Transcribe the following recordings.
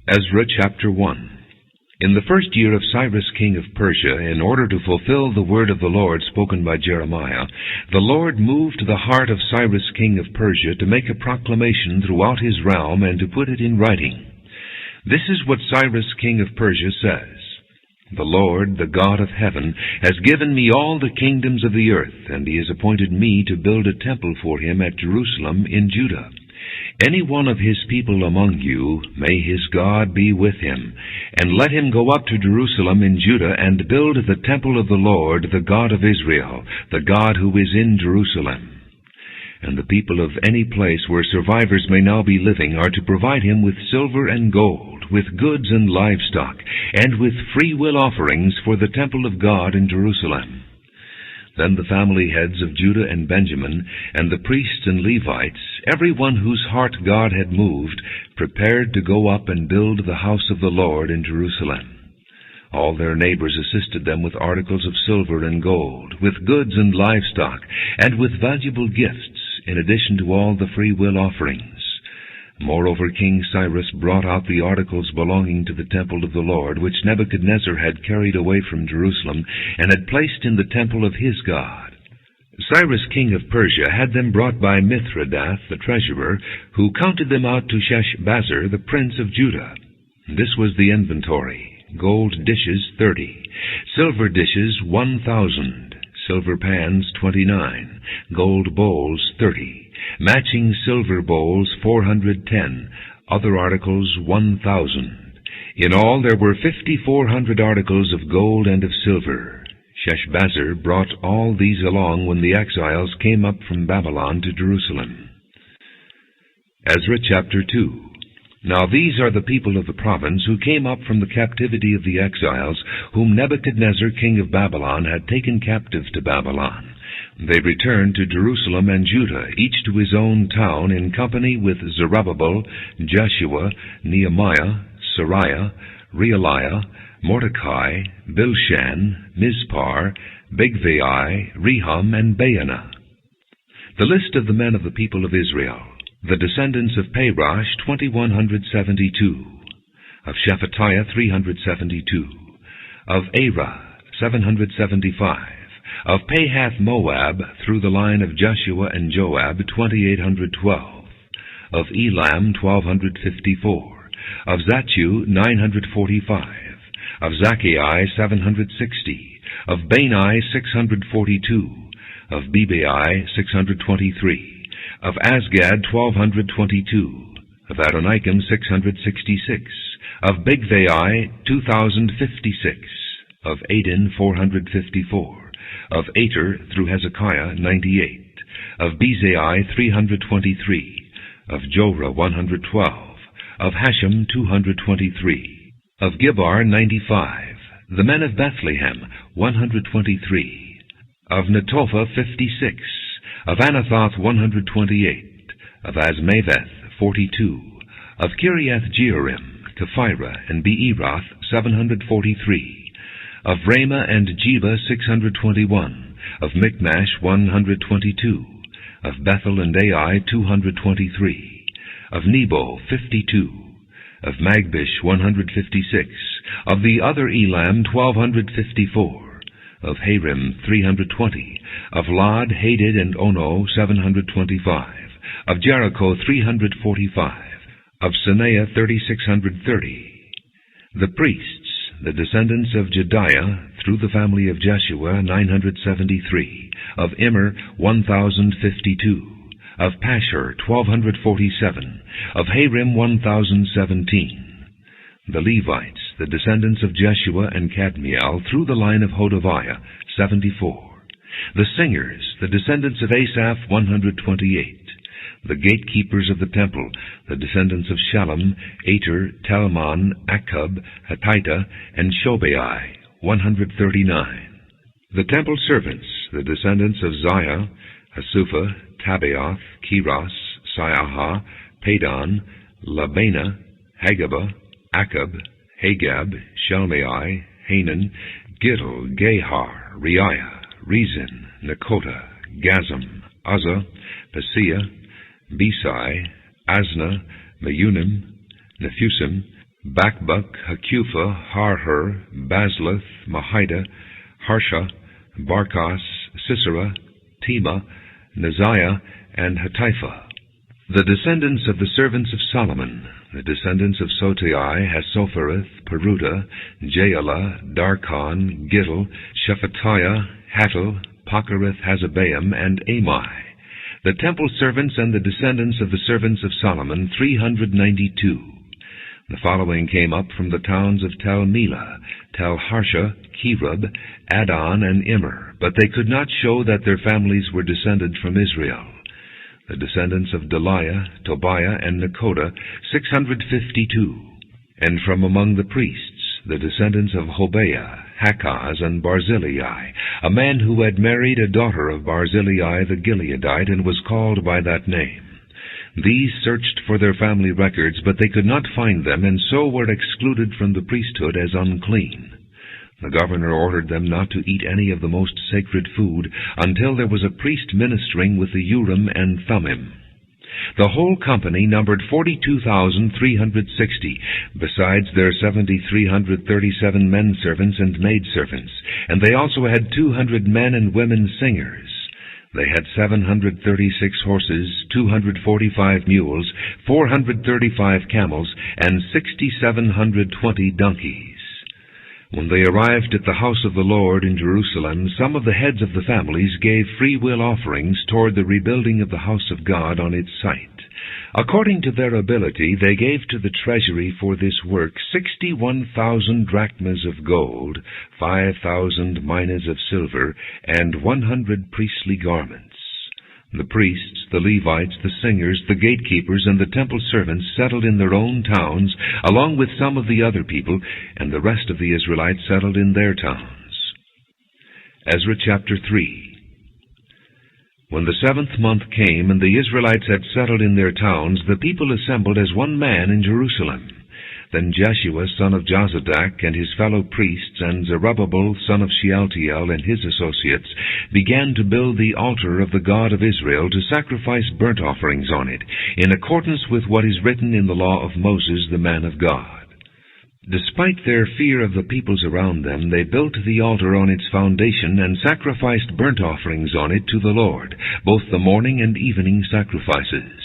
Ezra chapter 1. In the first year of Cyrus king of Persia, in order to fulfill the word of the Lord spoken by Jeremiah, the Lord moved the heart of Cyrus king of Persia to make a proclamation throughout his realm and to put it in writing. This is what Cyrus king of Persia says. The Lord, the God of heaven, has given me all the kingdoms of the earth, and he has appointed me to build a temple for him at Jerusalem in Judah. Any one of his people among you, may his God be with him, and let him go up to Jerusalem in Judah and build the temple of the Lord, the God of Israel, the God who is in Jerusalem. And the people of any place where survivors may now be living are to provide him with silver and gold, with goods and livestock, and with free will offerings for the temple of God in Jerusalem. Then the family heads of Judah and Benjamin, and the priests and Levites, every one whose heart God had moved, prepared to go up and build the house of the Lord in Jerusalem. All their neighbors assisted them with articles of silver and gold, with goods and livestock, and with valuable gifts, in addition to all the free will offerings. Moreover, King Cyrus brought out the articles belonging to the temple of the Lord, which Nebuchadnezzar had carried away from Jerusalem, and had placed in the temple of his God. Cyrus king of Persia had them brought by Mithredath the treasurer, who counted them out to Sheshbazzar the prince of Judah. This was the inventory: gold dishes 30, silver dishes 1,000, silver pans 29, gold bowls 30, matching silver bowls 410, other articles 1,000. In all there were 5,400 articles of gold and of silver. Sheshbazzar brought all these along when the exiles came up from Babylon to Jerusalem. Ezra chapter 2. Now these are the people of the province who came up from the captivity of the exiles, whom Nebuchadnezzar king of Babylon had taken captive to Babylon. They returned to Jerusalem and Judah, each to his own town, in company with Zerubbabel, Joshua, Nehemiah, Sariah, Realiah, Mordecai, Bilshan, Mizpar, Bigvai, Rehum, and Baanah. The list of the men of the people of Israel: the descendants of Parosh, 2,172, of Shephatiah, 372, of Arah, 775, of Pahath-Moab, through the line of Joshua and Joab, 2,812, of Elam, 1,254, of Zatchu, 945, of Zacchai, 760, of Bani, 642, of Bebai, 623, of Asgad, 1,222, of Adonikam, 666, of Bigvai, 2,056, of Adin, 454, of Ater, through Hezekiah, 98, of Bezai, 323, of Jorah, 112, of Hashem, 223, of Gibbar, 95, the men of Bethlehem, 123, of Netophah, 56, of Anathoth, 128, of Azmaveth, 42, of Kiriath-Jearim, Kephirah, and Beeroth, 743, of Ramah and Jeba, 621, of Michmash, 122, of Bethel and Ai, 223, of Nebo, 52, of Magbish, 156, of the other Elam, 1,254, of Harim, 320, of Lod, Hadid, and Ono, 725, of Jericho, 345, of Sanea, 3,630. The priests, the descendants of Jediah, through the family of Jeshua, 973, of Immer, 1,052, of Pashur, 1,247, of Harim, 1,017. The Levites, the descendants of Jeshua and Kadmiel, through the line of Hodaviah, 74. The singers, the descendants of Asaph, 128. The gatekeepers of the temple, the descendants of Shallum, Ater, Talmon, Akkub, Hatita, and Shobai, 139. The temple servants, the descendants of Ziah, Hasupha, Tabaoth, Keros, Siaha, Padon, Labana, Hagaba, Akkub, Hagab, Shalmai, Hanan, Gittel, Gahar, Reiah, Rezin, Nakota, Gazam, Uzzah, Paseah, Besai, Asna, Meunim, Nephusim, Bakbuk, Hakupha, Harhur, Bazluth, Mahida, Harsha, Barkos, Sisera, Tema, Neziah, and Hatipha. The descendants of the servants of Solomon, the descendants of Sotai, Hassophereth, Peruda, Jaala, Darkon, Gittel, Shephatiah, Hattil, Pochereth, Hazabaim, and Amai. The temple servants and the descendants of the servants of Solomon, 392. The following came up from the towns of Tel Melah, Tel Harsha, Kerub, Adon, and Immer, but they could not show that their families were descended from Israel. The descendants of Deliah, Tobiah, and Nekoda, 652. And from among the priests, the descendants of Hobaiah, Hakaz, and Barzillai, a man who had married a daughter of Barzillai the Gileadite and was called by that name. These searched for their family records, but they could not find them, and so were excluded from the priesthood as unclean. The governor ordered them not to eat any of the most sacred food until there was a priest ministering with the Urim and Thummim. The whole company numbered 42,360, besides their 7,337 men servants and maid servants, and they also had 200 men and women singers. They had 736 horses, 245 mules, 435 camels, and 6,720 donkeys. When they arrived at the house of the Lord in Jerusalem, some of the heads of the families gave free will offerings toward the rebuilding of the house of God on its site. According to their ability, they gave to the treasury for this work 61,000 drachmas of gold, 5,000 minas of silver, and 100 priestly garments. The priests, the Levites, the singers, the gatekeepers, and the temple servants settled in their own towns, along with some of the other people, and the rest of the Israelites settled in their towns. Ezra chapter 3. When the 7th month came, and the Israelites had settled in their towns, the people assembled as one man in Jerusalem. Then Jeshua, son of Jozadak, and his fellow priests, and Zerubbabel, son of Shealtiel, and his associates, began to build the altar of the God of Israel to sacrifice burnt offerings on it, in accordance with what is written in the law of Moses, the man of God. Despite their fear of the peoples around them, they built the altar on its foundation and sacrificed burnt offerings on it to the Lord, both the morning and evening sacrifices.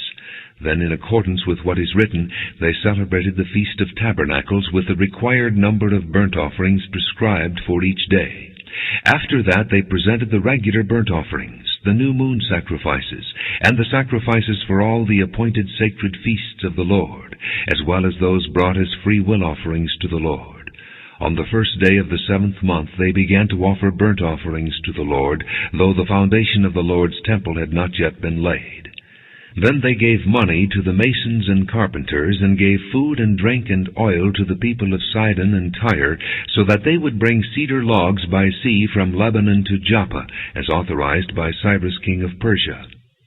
Then, in accordance with what is written, they celebrated the Feast of Tabernacles with the required number of burnt offerings prescribed for each day. After that, they presented the regular burnt offerings, the new moon sacrifices, and the sacrifices for all the appointed sacred feasts of the Lord, as well as those brought as free will offerings to the Lord. On the first day of the 7th month they began to offer burnt offerings to the Lord, though the foundation of the Lord's temple had not yet been laid. Then they gave money to the masons and carpenters, and gave food and drink and oil to the people of Sidon and Tyre, so that they would bring cedar logs by sea from Lebanon to Joppa, as authorized by Cyrus king of Persia.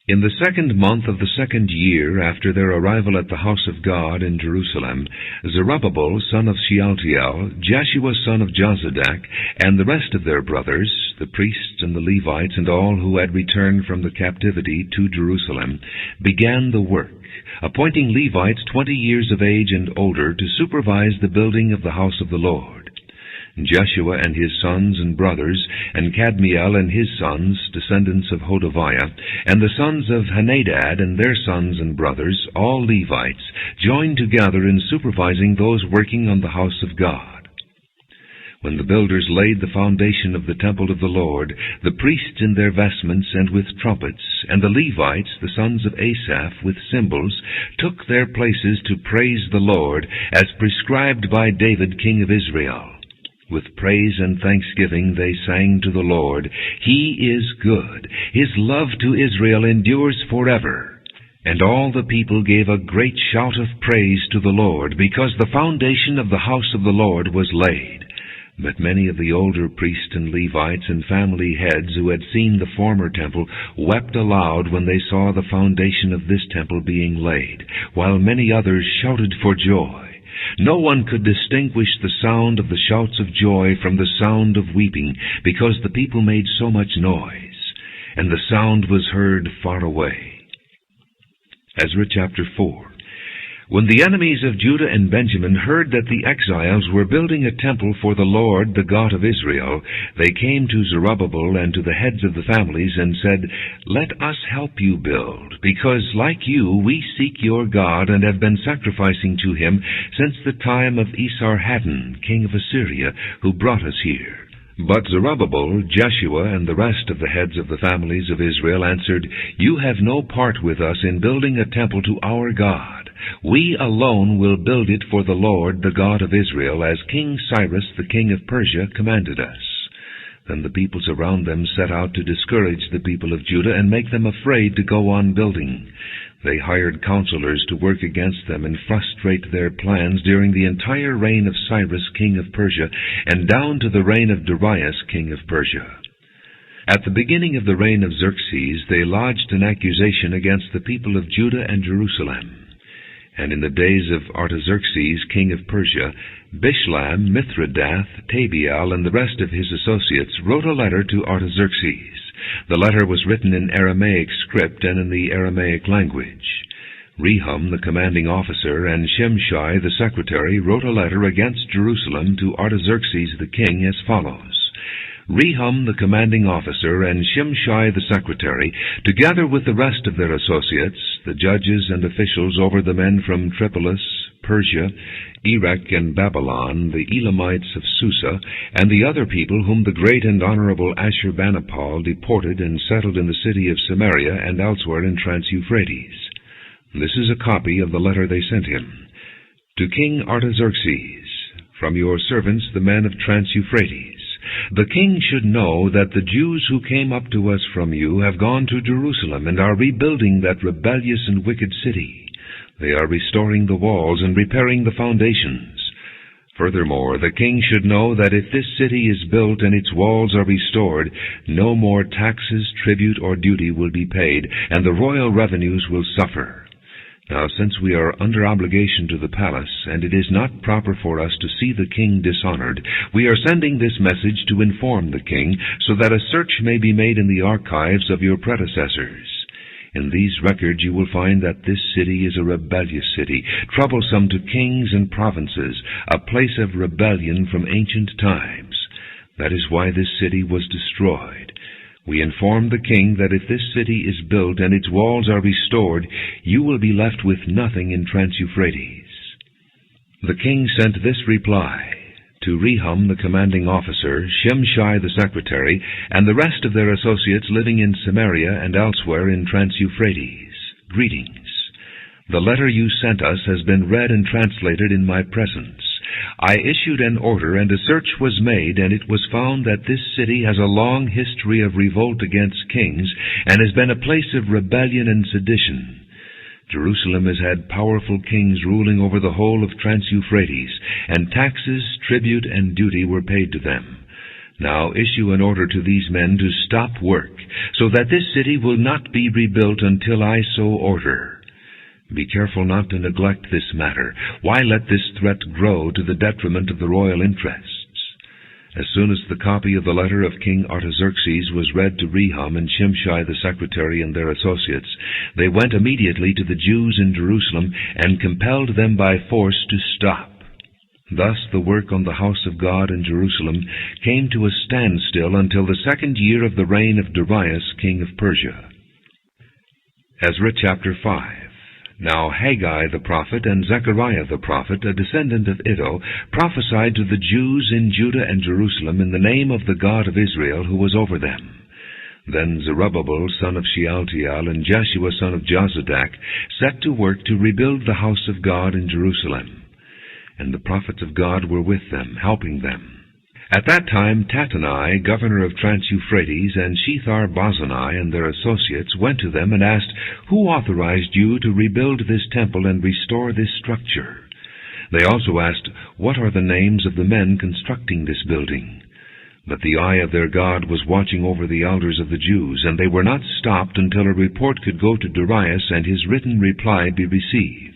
In the 2nd month of the 2nd year after their arrival at the house of God in Jerusalem, Zerubbabel, son of Shealtiel, Jeshua, son of Jozadak, and the rest of their brothers, the priests and the Levites, and all who had returned from the captivity to Jerusalem, began the work, appointing Levites 20 years of age and older to supervise the building of the house of the Lord. Jeshua and his sons and brothers, and Kadmiel and his sons, descendants of Hodaviah, and the sons of Henadad and their sons and brothers, all Levites, joined together in supervising those working on the house of God. When the builders laid the foundation of the temple of the Lord, the priests in their vestments and with trumpets, and the Levites, the sons of Asaph, with cymbals, took their places to praise the Lord, as prescribed by David king of Israel. With praise and thanksgiving they sang to the Lord, "He is good. His love to Israel endures forever." And all the people gave a great shout of praise to the Lord, because the foundation of the house of the Lord was laid. But many of the older priests and Levites and family heads who had seen the former temple wept aloud when they saw the foundation of this temple being laid, while many others shouted for joy. No one could distinguish the sound of the shouts of joy from the sound of weeping, because the people made so much noise, and the sound was heard far away. Ezra chapter 4. When the enemies of Judah and Benjamin heard that the exiles were building a temple for the Lord, the God of Israel, they came to Zerubbabel and to the heads of the families and said, "Let us help you build, because like you we seek your God and have been sacrificing to him since the time of Esarhaddon, king of Assyria, who brought us here." But Zerubbabel, Jeshua, and the rest of the heads of the families of Israel answered, "You have no part with us in building a temple to our God. We alone will build it for the Lord, the God of Israel, as King Cyrus, the king of Persia, commanded us." Then the peoples around them set out to discourage the people of Judah and make them afraid to go on building. They hired counselors to work against them and frustrate their plans during the entire reign of Cyrus, king of Persia, and down to the reign of Darius, king of Persia. At the beginning of the reign of Xerxes, they lodged an accusation against the people of Judah and Jerusalem. And in the days of Artaxerxes, king of Persia, Bishlam, Mithridath, Tabeal, and the rest of his associates wrote a letter to Artaxerxes. The letter was written in Aramaic script and in the Aramaic language. Rehum, the commanding officer, and Shimshai, the secretary, wrote a letter against Jerusalem to Artaxerxes the king as follows. Rehum, the commanding officer, and Shimshai, the secretary, together with the rest of their associates, the judges and officials over the men from Tripolis, Persia, Erech, and Babylon, the Elamites of Susa, and the other people whom the great and honorable Ashurbanipal deported and settled in the city of Samaria and elsewhere in Trans-Euphrates. This is a copy of the letter they sent him. To King Artaxerxes, from your servants, the men of Trans-Euphrates, the king should know that the Jews who came up to us from you have gone to Jerusalem and are rebuilding that rebellious and wicked city. They are restoring the walls and repairing the foundations. Furthermore, the king should know that if this city is built and its walls are restored, no more taxes, tribute, or duty will be paid, and the royal revenues will suffer. Now, since we are under obligation to the palace, and it is not proper for us to see the king dishonored, we are sending this message to inform the king, so that a search may be made in the archives of your predecessors. In these records you will find that this city is a rebellious city, troublesome to kings and provinces, a place of rebellion from ancient times. That is why this city was destroyed. We inform the king that if this city is built and its walls are restored, you will be left with nothing in Trans-Euphrates. The king sent this reply to Rehum, the commanding officer, Shimshai, the secretary, and the rest of their associates living in Samaria and elsewhere in Trans-Euphrates. Greetings. The letter you sent us has been read and translated in my presence. I issued an order, and a search was made, and it was found that this city has a long history of revolt against kings, and has been a place of rebellion and sedition. Jerusalem has had powerful kings ruling over the whole of Trans-Euphrates, and taxes, tribute, and duty were paid to them. Now issue an order to these men to stop work, so that this city will not be rebuilt until I so order. Be careful not to neglect this matter. Why let this threat grow to the detriment of the royal interests? As soon as the copy of the letter of King Artaxerxes was read to Rehum and Shimshai the secretary and their associates, they went immediately to the Jews in Jerusalem and compelled them by force to stop. Thus the work on the house of God in Jerusalem came to a standstill until the 2nd year of the reign of Darius, king of Persia. Ezra chapter 5. Now Haggai the prophet and Zechariah the prophet, a descendant of Iddo, prophesied to the Jews in Judah and Jerusalem in the name of the God of Israel who was over them. Then Zerubbabel son of Shealtiel and Jeshua son of Jozadak set to work to rebuild the house of God in Jerusalem. And the prophets of God were with them, helping them. At that time Tattenai, governor of Trans-Euphrates, and Shethar-Bozenai and their associates went to them and asked, "Who authorized you to rebuild this temple and restore this structure?" They also asked, "What are the names of the men constructing this building?" But the eye of their God was watching over the elders of the Jews, and they were not stopped until a report could go to Darius and his written reply be received.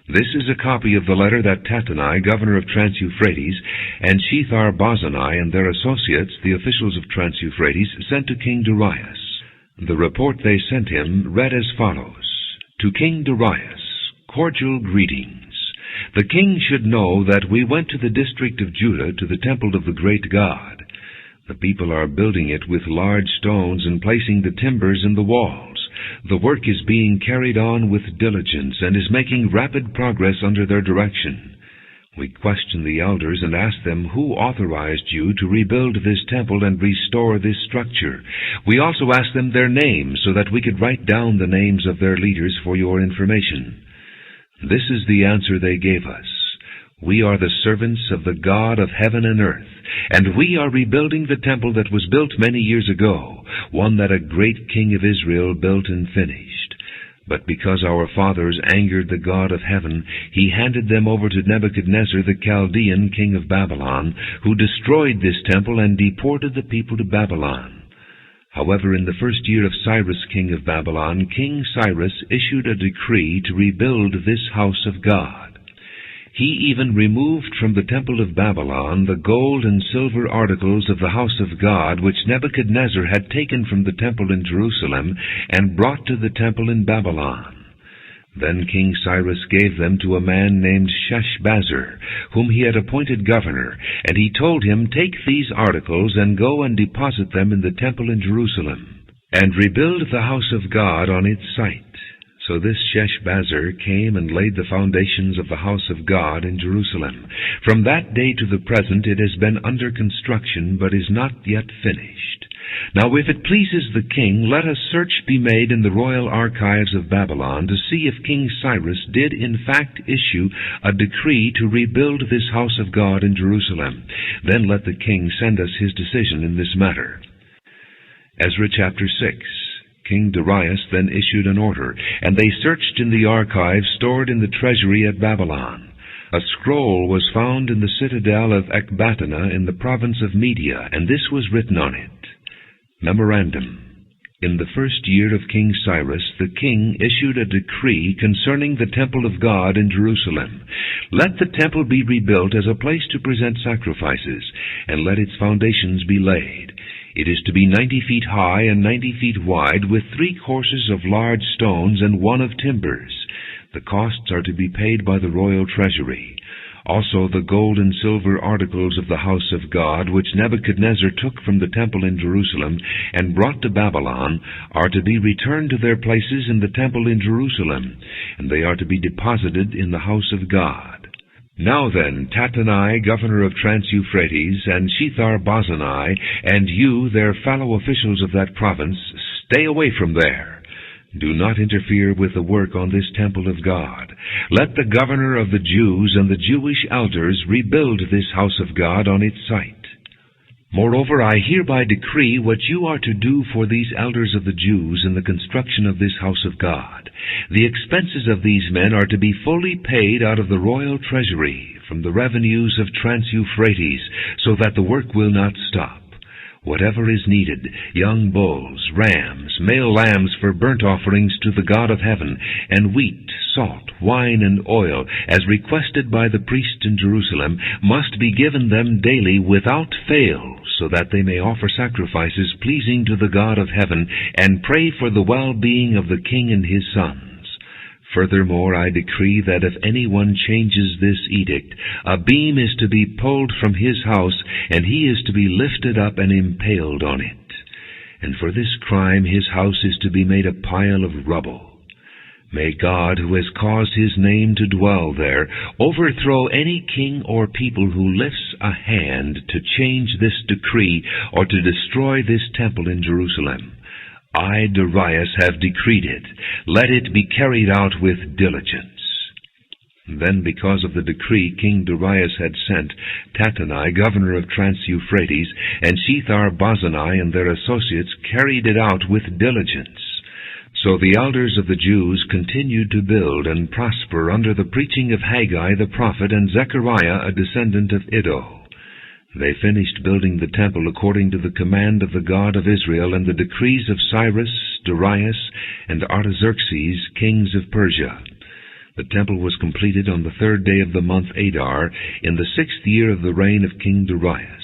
This is a copy of the letter that Tattenai, governor of Trans-Euphrates, and Shethar-Bozenai and their associates, the officials of Trans-Euphrates, sent to King Darius. The report they sent him read as follows. To King Darius, cordial greetings. The king should know that we went to the district of Judah to the temple of the great God. The people are building it with large stones and placing the timbers in the walls. The work is being carried on with diligence and is making rapid progress under their direction. We questioned the elders and asked them who authorized you to rebuild this temple and restore this structure. We also asked them their names so that we could write down the names of their leaders for your information. This is the answer they gave us. We are the servants of the God of heaven and earth, and we are rebuilding the temple that was built many years ago, one that a great king of Israel built and finished. But because our fathers angered the God of heaven, he handed them over to Nebuchadnezzar the Chaldean king of Babylon, who destroyed this temple and deported the people to Babylon. However, in the first year of Cyrus king of Babylon, King Cyrus issued a decree to rebuild this house of God. He even removed from the temple of Babylon the gold and silver articles of the house of God which Nebuchadnezzar had taken from the temple in Jerusalem and brought to the temple in Babylon. Then King Cyrus gave them to a man named Sheshbazzar, whom he had appointed governor, and he told him, "Take these articles and go and deposit them in the temple in Jerusalem, and rebuild the house of God on its site." So this Sheshbazzar came and laid the foundations of the house of God in Jerusalem. From that day to the present it has been under construction, but is not yet finished. Now if it pleases the king, let a search be made in the royal archives of Babylon to see if King Cyrus did in fact issue a decree to rebuild this house of God in Jerusalem. Then let the king send us his decision in this matter. Ezra chapter 6. King Darius then issued an order, and they searched in the archives stored in the treasury at Babylon. A scroll was found in the citadel of Ecbatana in the province of Media, and this was written on it. Memorandum. In the first year of King Cyrus, the king issued a decree concerning the temple of God in Jerusalem. Let the temple be rebuilt as a place to present sacrifices, and let its foundations be laid. It is to be 90 feet high and 90 feet wide, with 3 courses of large stones and 1 of timbers. The costs are to be paid by the royal treasury. Also the gold and silver articles of the house of God, which Nebuchadnezzar took from the temple in Jerusalem and brought to Babylon, are to be returned to their places in the temple in Jerusalem, and they are to be deposited in the house of God. Now then, Tattenai, governor of Trans-Euphrates, and Shethar-Bozenai, and you, their fellow officials of that province, stay away from there. Do not interfere with the work on this temple of God. Let the governor of the Jews and the Jewish elders rebuild this house of God on its site. Moreover, I hereby decree what you are to do for these elders of the Jews in the construction of this house of God. The expenses of these men are to be fully paid out of the royal treasury from the revenues of Trans-Euphrates, so that the work will not stop. Whatever is needed, young bulls, rams, male lambs for burnt offerings to the God of heaven, and wheat, salt, wine, and oil, as requested by the priests in Jerusalem, must be given them daily without fail, so that they may offer sacrifices pleasing to the God of heaven, and pray for the well-being of the king and his sons. Furthermore, I decree that if anyone changes this edict, a beam is to be pulled from his house, and he is to be lifted up and impaled on it. And for this crime his house is to be made a pile of rubble. May God, who has caused his name to dwell there, overthrow any king or people who lifts a hand to change this decree or to destroy this temple in Jerusalem. I, Darius, have decreed it. Let it be carried out with diligence. Then, because of the decree King Darius had sent, Tattenai, governor of Trans-Euphrates, and Shethar-Bozenai and their associates carried it out with diligence. So the elders of the Jews continued to build and prosper under the preaching of Haggai the prophet and Zechariah, a descendant of Iddo. They finished building the temple according to the command of the God of Israel and the decrees of Cyrus, Darius, and Artaxerxes, kings of Persia. The temple was completed on the 3rd day of the month Adar, in the 6th year of the reign of King Darius.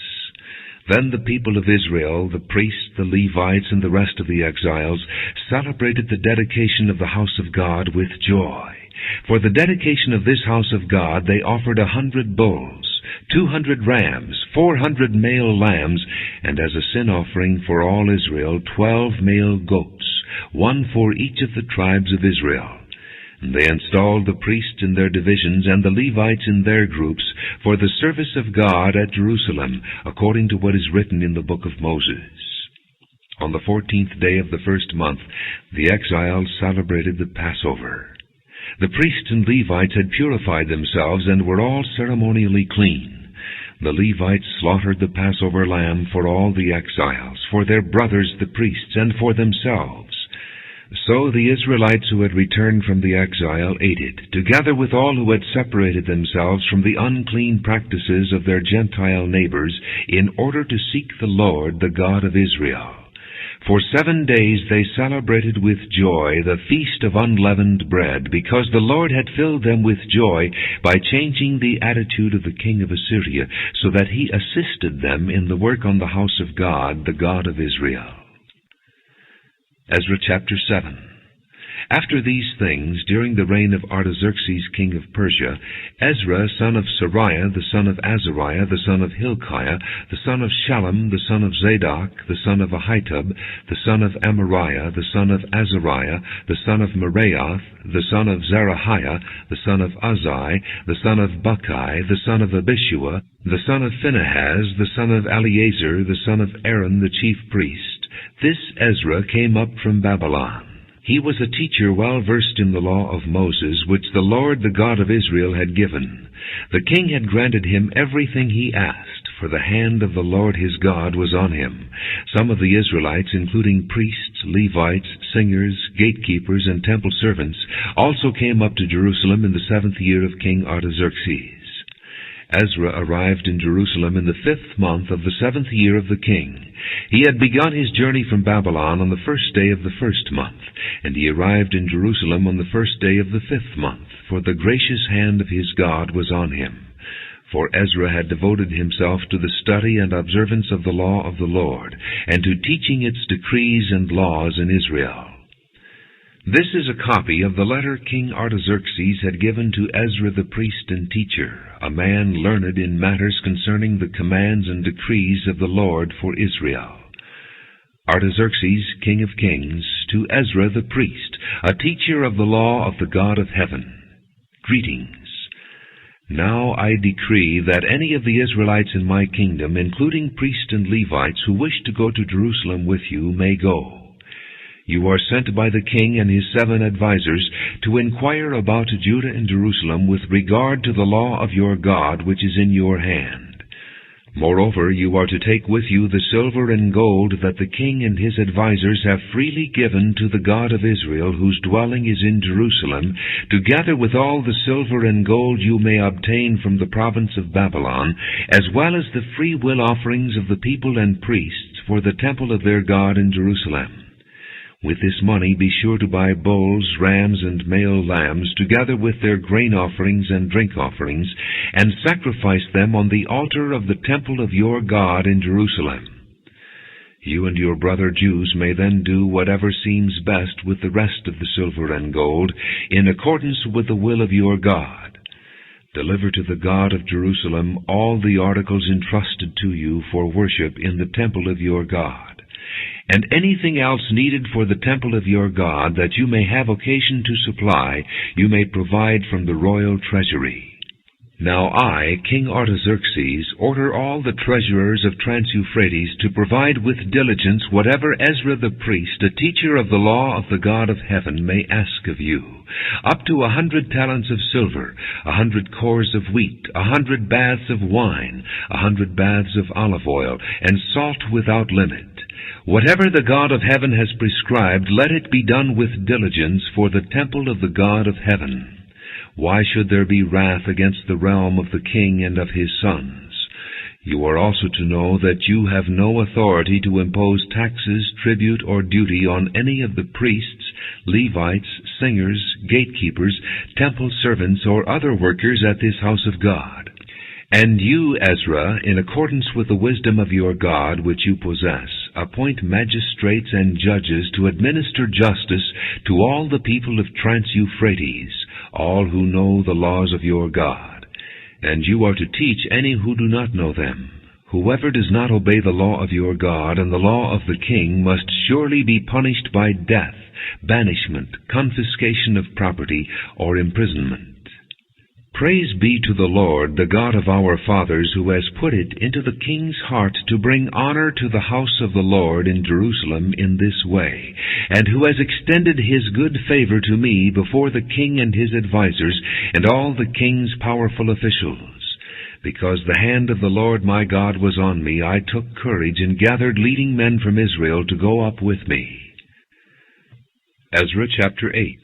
Then the people of Israel, the priests, the Levites, and the rest of the exiles, celebrated the dedication of the house of God with joy. For the dedication of this house of God they offered 100 bulls, 200 rams, 400 male lambs, and as a sin offering for all Israel 12 male goats, one for each of the tribes of Israel. And they installed the priests in their divisions and the Levites in their groups for the service of God at Jerusalem, according to what is written in the book of Moses. On the 14th day of the first month, the exiles celebrated the Passover. The priests and Levites had purified themselves and were all ceremonially clean. The Levites slaughtered the Passover lamb for all the exiles, for their brothers the priests, and for themselves. So the Israelites who had returned from the exile ate it, together with all who had separated themselves from the unclean practices of their Gentile neighbors, in order to seek the Lord, the God of Israel. For 7 days they celebrated with joy the feast of unleavened bread, because the Lord had filled them with joy by changing the attitude of the king of Assyria, so that he assisted them in the work on the house of God, the God of Israel. Ezra chapter 7. After these things, during the reign of Artaxerxes king of Persia, Ezra son of Sariah, the son of Azariah, the son of Hilkiah, the son of Shallum, the son of Zadok, the son of Ahitub, the son of Amariah, the son of Azariah, the son of Meraioth, the son of Zerahiah, the son of Uzzi, the son of Buckai, the son of Abishua, the son of Phinehas, the son of Eleazar, the son of Aaron the chief priest. This Ezra came up from Babylon. He was a teacher well versed in the law of Moses, which the Lord, the God of Israel, had given. The king had granted him everything he asked, for the hand of the Lord his God was on him. Some of the Israelites, including priests, Levites, singers, gatekeepers, and temple servants, also came up to Jerusalem in the 7th year of King Artaxerxes. Ezra arrived in Jerusalem in the 5th month of the 7th year of the king. He had begun his journey from Babylon on the 1st day of the 1st month, and he arrived in Jerusalem on the 1st day of the 5th month, for the gracious hand of his God was on him. For Ezra had devoted himself to the study and observance of the law of the Lord, and to teaching its decrees and laws in Israel. This is a copy of the letter King Artaxerxes had given to Ezra the priest and teacher, a man learned in matters concerning the commands and decrees of the Lord for Israel. Artaxerxes, king of kings, to Ezra the priest, a teacher of the law of the God of heaven. Greetings. Now I decree that any of the Israelites in my kingdom, including priests and Levites, who wish to go to Jerusalem with you, may go. You are sent by the king and his 7 advisers to inquire about Judah and Jerusalem with regard to the law of your God which is in your hand. Moreover, you are to take with you the silver and gold that the king and his advisers have freely given to the God of Israel, whose dwelling is in Jerusalem, together with all the silver and gold you may obtain from the province of Babylon, as well as the free will offerings of the people and priests for the temple of their God in Jerusalem. With this money be sure to buy bulls, rams, and male lambs, together with their grain offerings and drink offerings, and sacrifice them on the altar of the temple of your God in Jerusalem. You and your brother Jews may then do whatever seems best with the rest of the silver and gold, in accordance with the will of your God. Deliver to the God of Jerusalem all the articles entrusted to you for worship in the temple of your God, and anything else needed for the temple of your God that you may have occasion to supply, you may provide from the royal treasury. Now I, King Artaxerxes, order all the treasurers of Trans-Euphrates to provide with diligence whatever Ezra the priest, a teacher of the law of the God of heaven, may ask of you, up to 100 talents of silver, 100 cores of wheat, 100 baths of wine, 100 baths of olive oil, and salt without limit. Whatever the God of heaven has prescribed, let it be done with diligence for the temple of the God of heaven. Why should there be wrath against the realm of the king and of his sons? You are also to know that you have no authority to impose taxes, tribute, or duty on any of the priests, Levites, singers, gatekeepers, temple servants, or other workers at this house of God. And you, Ezra, in accordance with the wisdom of your God which you possess, appoint magistrates and judges to administer justice to all the people of Trans-Euphrates, all who know the laws of your God. And you are to teach any who do not know them. Whoever does not obey the law of your God and the law of the king must surely be punished by death, banishment, confiscation of property, or imprisonment. Praise be to the Lord, the God of our fathers, who has put it into the king's heart to bring honor to the house of the Lord in Jerusalem in this way, and who has extended his good favor to me before the king and his advisers and all the king's powerful officials. Because the hand of the Lord my God was on me, I took courage and gathered leading men from Israel to go up with me. Ezra chapter 8.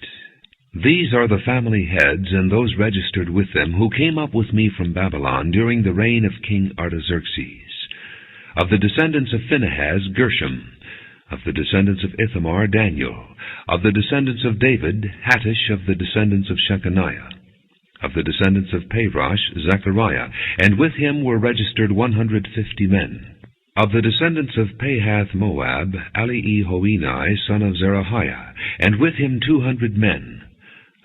These are the family heads and those registered with them who came up with me from Babylon during the reign of King Artaxerxes. Of the descendants of Phinehas, Gershom. Of the descendants of Ithamar, Daniel. Of the descendants of David, Hattush. Of the descendants of Shechaniah. Of the descendants of Parosh, Zechariah, and with him were registered 150 men. Of the descendants of Pahath-Moab, Eliehoenai, son of Zerahiah, and with him 200 men.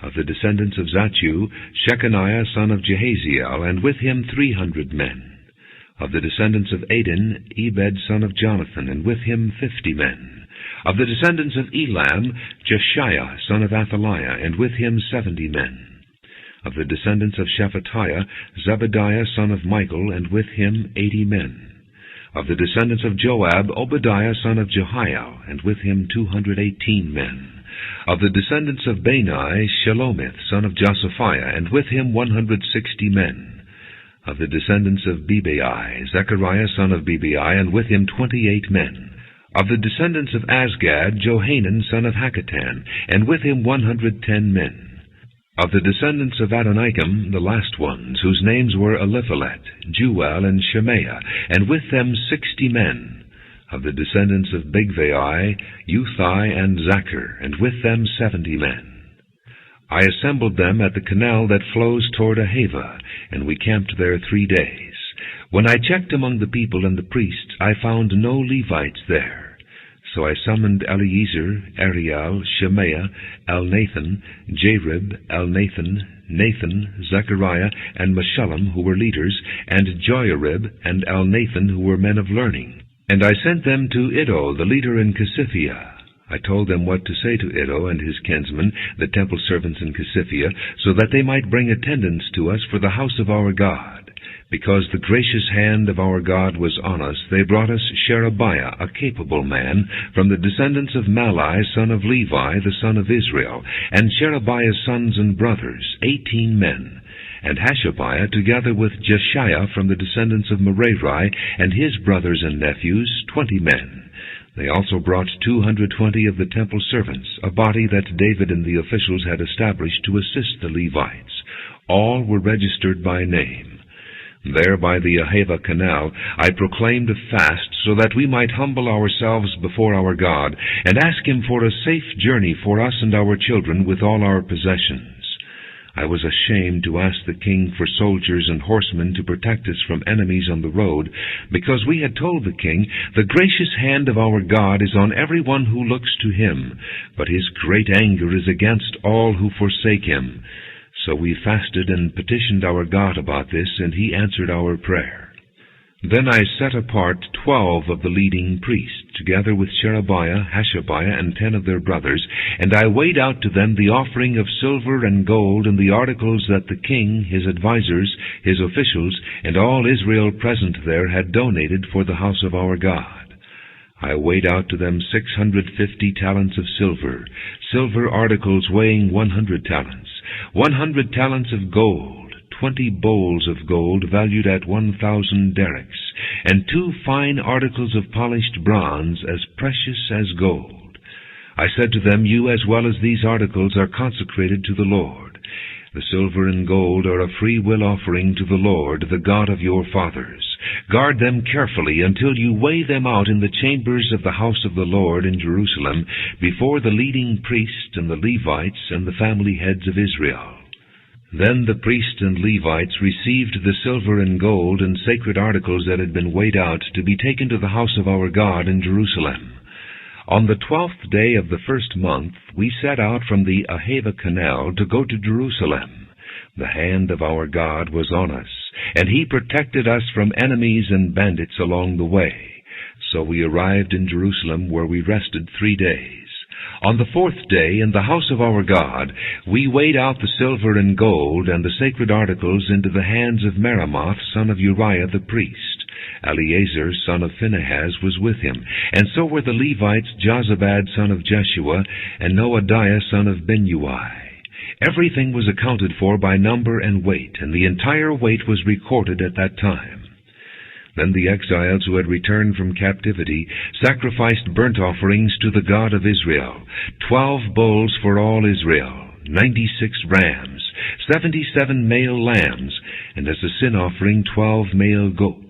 Of the descendants of Zattu, Shechaniah, son of Jehaziel, and with him 300 men. Of the descendants of Adin, Ebed, son of Jonathan, and with him 50 men. Of the descendants of Elam, Jeshiah, son of Athaliah, and with him 70 men. Of the descendants of Shephatiah, Zebadiah, son of Michael, and with him 80 men. Of the descendants of Joab, Obadiah, son of Jehiel, and with him 218 men. Of the descendants of Bani, Shelomith, son of Josaphiah, and with him 160 men. Of the descendants of Bebai, Zechariah, son of Bebai, and with him 28 men. Of the descendants of Azgad, Johanan, son of Hakatan, and with him 110 men. Of the descendants of Adonikam, the last ones, whose names were Eliphalet, Jeuel, and Shemaiah, and with them 60 men. Of the descendants of Bigvai, Uthai, and Zachar, and with them 70 men. I assembled them at the canal that flows toward Ahava, and we camped there 3 days. When I checked among the people and the priests, I found no Levites there. So I summoned Eliezer, Ariel, Shemaiah, Elnathan, Jarib, Elnathan, Nathan, Zechariah, and Meshullam, who were leaders, and Joiarib and Elnathan, who were men of learning. And I sent them to Iddo, the leader in Casiphia. I told them what to say to Iddo and his kinsmen, the temple servants in Casiphia, so that they might bring attendance to us for the house of our God. Because the gracious hand of our God was on us, they brought us Sherebiah, a capable man, from the descendants of Malai, son of Levi, the son of Israel, and Sherebiah's sons and brothers, 18 men, and Hashabiah, together with Jeshiah from the descendants of Merari, and his brothers and nephews, 20 men. They also brought 220 of the temple servants, a body that David and the officials had established to assist the Levites. All were registered by name. There by the Ahava canal I proclaimed a fast, so that we might humble ourselves before our God, and ask him for a safe journey for us and our children with all our possessions. I was ashamed to ask the king for soldiers and horsemen to protect us from enemies on the road, because we had told the king, the gracious hand of our God is on every one who looks to him, but his great anger is against all who forsake him. So we fasted and petitioned our God about this, and he answered our prayer. Then I set apart 12 of the leading priests, together with Sherebiah, Hashabiah, and 10 of their brothers, and I weighed out to them the offering of silver and gold and the articles that the king, his advisers, his officials, and all Israel present there had donated for the house of our God. I weighed out to them 650 talents of silver, silver articles weighing 100 talents, 100 talents of gold, 20 bowls of gold valued at 1,000 derricks, and 2 fine articles of polished bronze as precious as gold. I said to them, you as well as these articles are consecrated to the Lord. The silver and gold are a free will offering to the Lord, the God of your fathers. Guard them carefully until you weigh them out in the chambers of the house of the Lord in Jerusalem, before the leading priests and the Levites and the family heads of Israel. Then the priests and Levites received the silver and gold and sacred articles that had been weighed out to be taken to the house of our God in Jerusalem. On the 12th day of the first month, we set out from the Ahava Canal to go to Jerusalem. The hand of our God was on us, and He protected us from enemies and bandits along the way. So we arrived in Jerusalem, where we rested 3 days. On the 4th day, in the house of our God, we weighed out the silver and gold and the sacred articles into the hands of Meremoth, son of Uriah the priest. Eleazar, son of Phinehas, was with him, and so were the Levites, Jozabad, son of Jeshua, and Noadiah, son of Binnui. Everything was accounted for by number and weight, and the entire weight was recorded at that time. Then the exiles who had returned from captivity sacrificed burnt offerings to the God of Israel, 12 bulls for all Israel, 96 rams, 77 male lambs, and as a sin offering 12 male goats.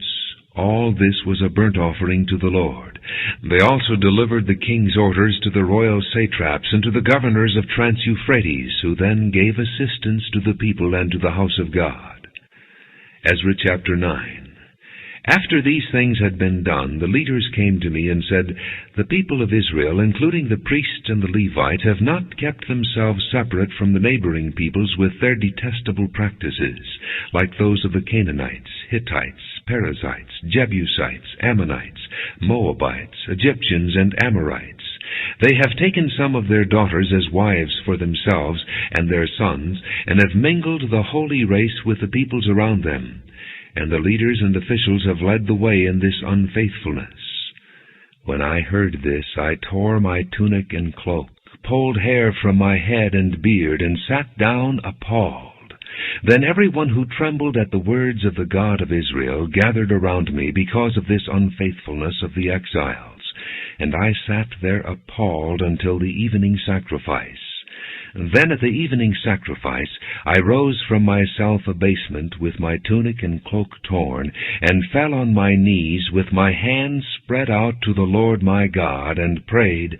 All this was a burnt offering to the Lord. They also delivered the king's orders to the royal satraps and to the governors of Trans-Euphrates, who then gave assistance to the people and to the house of God. Ezra chapter 9. After these things had been done, the leaders came to me and said, "The people of Israel, including the priests and the Levites, have not kept themselves separate from the neighboring peoples with their detestable practices, like those of the Canaanites, Hittites, Perizzites, Jebusites, Ammonites, Moabites, Egyptians, and Amorites. They have taken some of their daughters as wives for themselves and their sons, and have mingled the holy race with the peoples around them. And the leaders and officials have led the way in this unfaithfulness." When I heard this, I tore my tunic and cloak, pulled hair from my head and beard, and sat down appalled. Then everyone who trembled at the words of the God of Israel gathered around me because of this unfaithfulness of the exiles, and I sat there appalled until the evening sacrifice. Then at the evening sacrifice I rose from my self-abasement with my tunic and cloak torn, and fell on my knees with my hands spread out to the Lord my God, and prayed,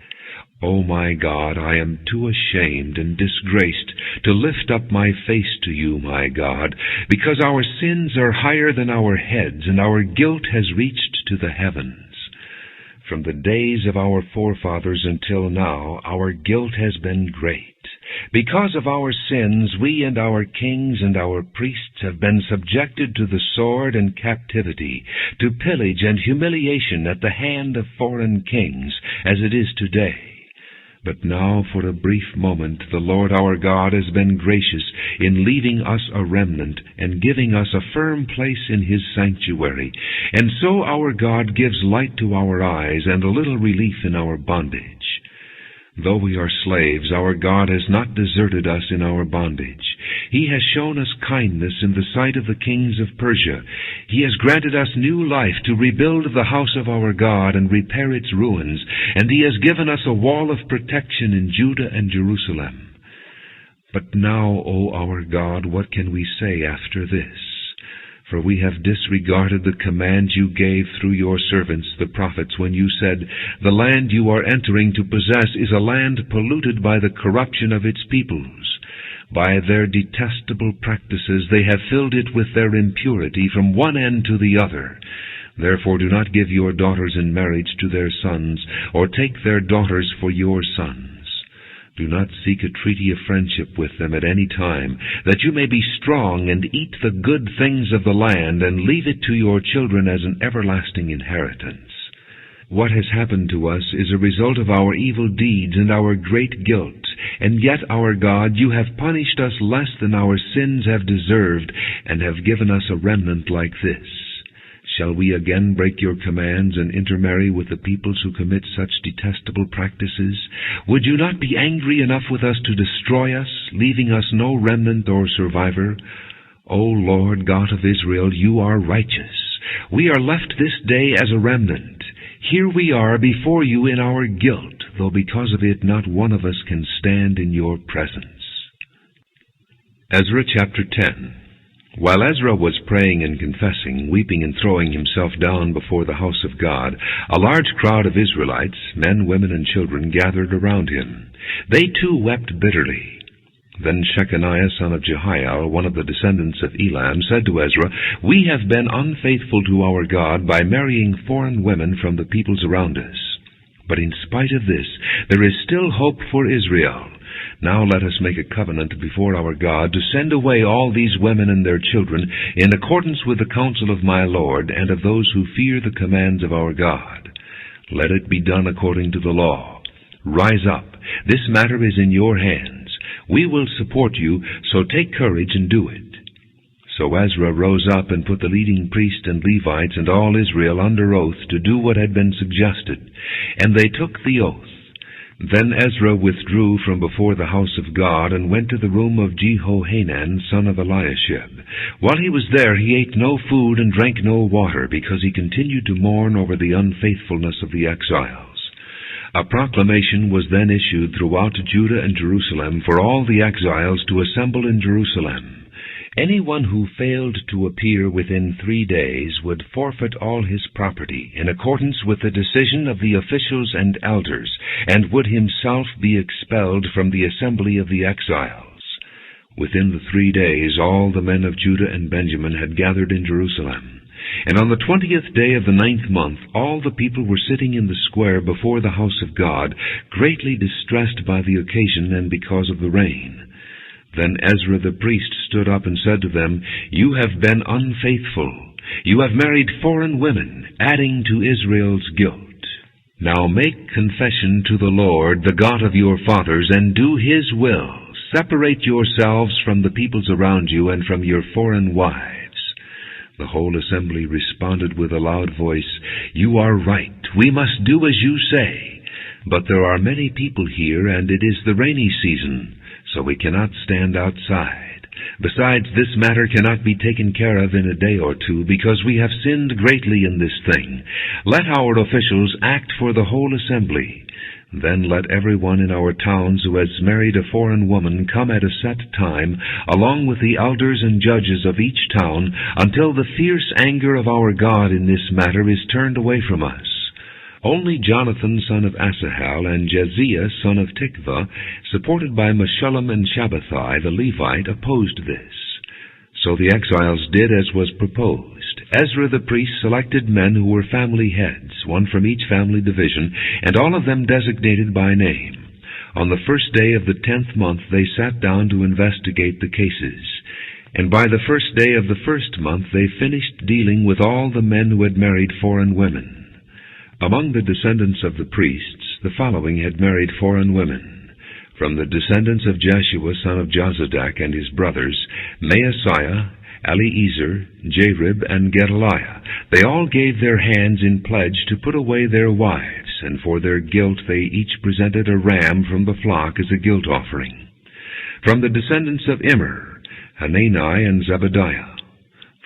"O my God, I am too ashamed and disgraced to lift up my face to you, my God, because our sins are higher than our heads, and our guilt has reached to the heavens. From the days of our forefathers until now, our guilt has been great. Because of our sins, we and our kings and our priests have been subjected to the sword and captivity, to pillage and humiliation at the hand of foreign kings, as it is today. But now, for a brief moment, the Lord our God has been gracious in leaving us a remnant and giving us a firm place in His sanctuary. And so our God gives light to our eyes and a little relief in our bondage. Though we are slaves, our God has not deserted us in our bondage. He has shown us kindness in the sight of the kings of Persia. He has granted us new life to rebuild the house of our God and repair its ruins, and He has given us a wall of protection in Judah and Jerusalem. But now, O our God, what can we say after this? For we have disregarded the commands you gave through your servants, the prophets, when you said, 'The land you are entering to possess is a land polluted by the corruption of its peoples. By their detestable practices they have filled it with their impurity from one end to the other. Therefore do not give your daughters in marriage to their sons, or take their daughters for your sons. Do not seek a treaty of friendship with them at any time, that you may be strong and eat the good things of the land, and leave it to your children as an everlasting inheritance. What has happened to us is a result of our evil deeds and our great guilt, and yet, our God, you have punished us less than our sins have deserved, and have given us a remnant like this. Shall we again break your commands and intermarry with the peoples who commit such detestable practices? Would you not be angry enough with us to destroy us, leaving us no remnant or survivor? O Lord God of Israel, you are righteous. We are left this day as a remnant. Here we are before you in our guilt, though because of it not one of us can stand in your presence." Ezra chapter 10. While Ezra was praying and confessing, weeping and throwing himself down before the house of God, a large crowd of Israelites, men, women, and children, gathered around him. They too wept bitterly. Then Shechaniah, son of Jehiel, one of the descendants of Elam, said to Ezra, "We have been unfaithful to our God by marrying foreign women from the peoples around us. But in spite of this, there is still hope for Israel. Now let us make a covenant before our God to send away all these women and their children in accordance with the counsel of my Lord and of those who fear the commands of our God. Let it be done according to the law. Rise up. This matter is in your hands. We will support you, so take courage and do it. So Ezra rose up and put the leading priests and Levites and all Israel under oath to do what had been suggested, and they took the oath. Then Ezra withdrew from before the house of God and went to the room of Jehohanan, son of Eliashib. While he was there, he ate no food and drank no water, because he continued to mourn over the unfaithfulness of the exiles. A proclamation was then issued throughout Judah and Jerusalem for all the exiles to assemble in Jerusalem. Anyone who failed to appear within 3 days would forfeit all his property in accordance with the decision of the officials and elders, and would himself be expelled from the assembly of the exiles. Within the 3 days all the men of Judah and Benjamin had gathered in Jerusalem. And on the 20th day of the 9th month, all the people were sitting in the square before the house of God, greatly distressed by the occasion and because of the rain. Then Ezra the priest stood up and said to them, "You have been unfaithful. You have married foreign women, adding to Israel's guilt. Now make confession to the Lord, the God of your fathers, and do His will. Separate yourselves from the peoples around you and from your foreign wives." The whole assembly responded with a loud voice, "You are right. We must do as you say. But there are many people here, and it is the rainy season, so we cannot stand outside. Besides, this matter cannot be taken care of in a day or two, because we have sinned greatly in this thing. Let our officials act for the whole assembly. Then let everyone in our towns who has married a foreign woman come at a set time, along with the elders and judges of each town, until the fierce anger of our God in this matter is turned away from us." Only Jonathan son of Asahel and Jeziah son of Tikvah, supported by Meshullam and Shabbathai the Levite, opposed this. So the exiles did as was proposed. Ezra the priest selected men who were family heads, one from each family division, and all of them designated by name. On the first day of the 10th month they sat down to investigate the cases. And by the first day of the first month they finished dealing with all the men who had married foreign women. Among the descendants of the priests, the following had married foreign women. From the descendants of Jeshua son of Jozadak and his brothers, Maaseiah, Eliezer, Jarib, and Gedaliah. They all gave their hands in pledge to put away their wives, and for their guilt they each presented a ram from the flock as a guilt offering. From the descendants of Immer, Hanani and Zebediah.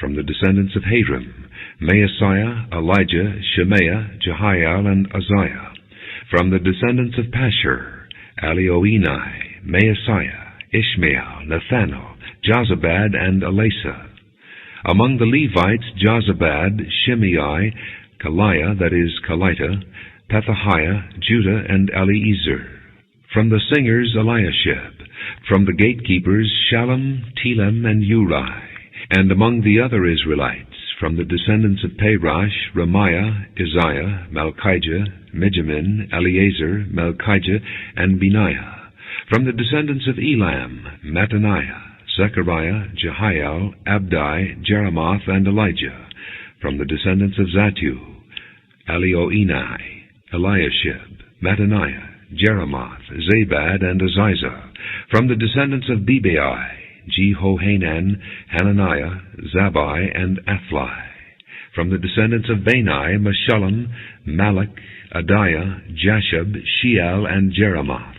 From the descendants of Harim, Maaseiah, Elijah, Shemaiah, Jehiel, and Uzziah. From the descendants of Pashur, Elioenai, Maaseiah, Ishmael, Nathanael, Jozabad, and Elasa. Among the Levites, Jozabad, Shimei, Kaliah, that is, Kalita, Pethahiah, Judah, and Eliezer. From the singers, Eliashib. From the gatekeepers, Shallum, Telem, and Uri. And among the other Israelites, from the descendants of Parash, Ramiah, Isaiah, Malchijah, Mijamin, Eleazar, Malchijah, and Benaiah. From the descendants of Elam, Mattaniah, Zechariah, Jehiel, Abdi, Jeremoth, and Elijah. From the descendants of Zatu, Elioenai, Eliashib, Mattaniah, Jeremoth, Zabad, and Aziza. From the descendants of Bebai, Jehohanan, Hananiah, Zabai, and Athli. From the descendants of Bani, Meshullam, Malach, Adiah, Jashub, Sheal, and Jeremoth.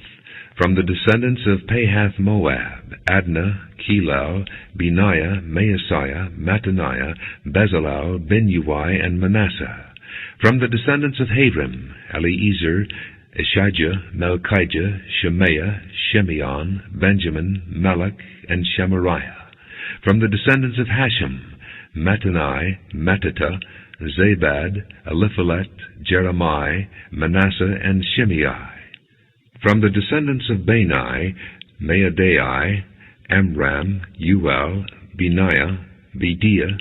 From the descendants of Pahath Moab, Adnah, Kelal, Benaiah, Maaseiah, Mattaniah, Bezalel, Binui, and Manasseh. From the descendants of Harim, Eliezer, Ishijah, Malchijah, Shemaiah, Shimeon, Benjamin, Malach, and Shemariah. From the descendants of Hashem, Mattani, Mattata, Zabad, Eliphalet, Jeremiah, Manasseh, and Shimei. From the descendants of Bani, Maadai, Amram, Uel, Benaiah, Bediah,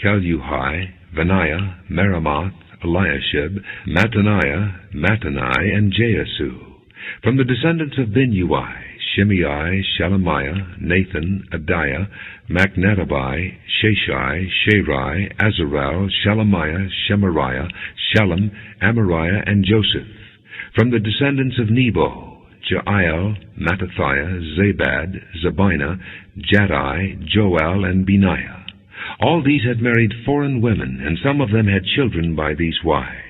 Keluhi, Vaniah, Meremoth, Eliashib, Mattaniah, Mattanai, and Jaasu. From the descendants of Binnui, Shimei, Shelemiah, Nathan, Adiah, Machnadabai, Sheshai, Sherai, Azarel, Shelemiah, Shemariah, Shelem, Amariah, and Joseph. From the descendants of Nebo, Jeiel, Mattathiah, Zabad, Zabina, Jaddai, Joel, and Benaiah. All these had married foreign women, and some of them had children by these wives.